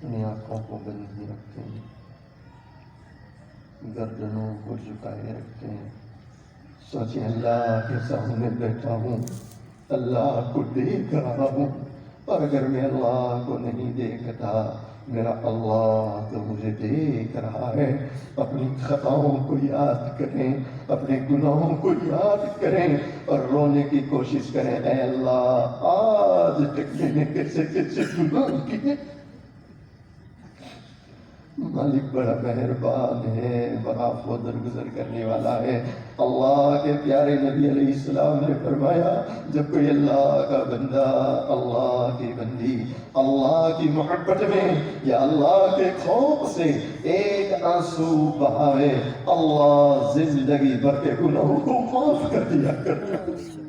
अपनी आँखों को बंद ही रखते हैं, गर्दनों को झुकाए रखते हैं। सोचिए अल्लाह के सामने बैठा हूँ, अल्लाह को देख रहा हूँ, और अगर मैं अल्लाह को नहीं देखता, मेरा अल्लाह तो मुझे देख रहा है। अपनी खताओं को याद करें, अपने गुनाहों को याद करें और रोने की कोशिश करें। ऐ अल्लाह, आज तक मैंने कैसे कैसे गुनाह किए। मालिक बड़ा मेहरबान है, बड़ा दरगुजर करने वाला है। अल्लाह के प्यारे नबी अलैहिस्सलाम ने फरमाया, जब कोई अल्लाह का बंदा, अल्लाह की बंदी अल्लाह की मोहब्बत में या अल्लाह के खौफ से एक आंसू बहावे, अल्लाह जिंदगी भर के गुनाहों को माफ कर दिया करता है।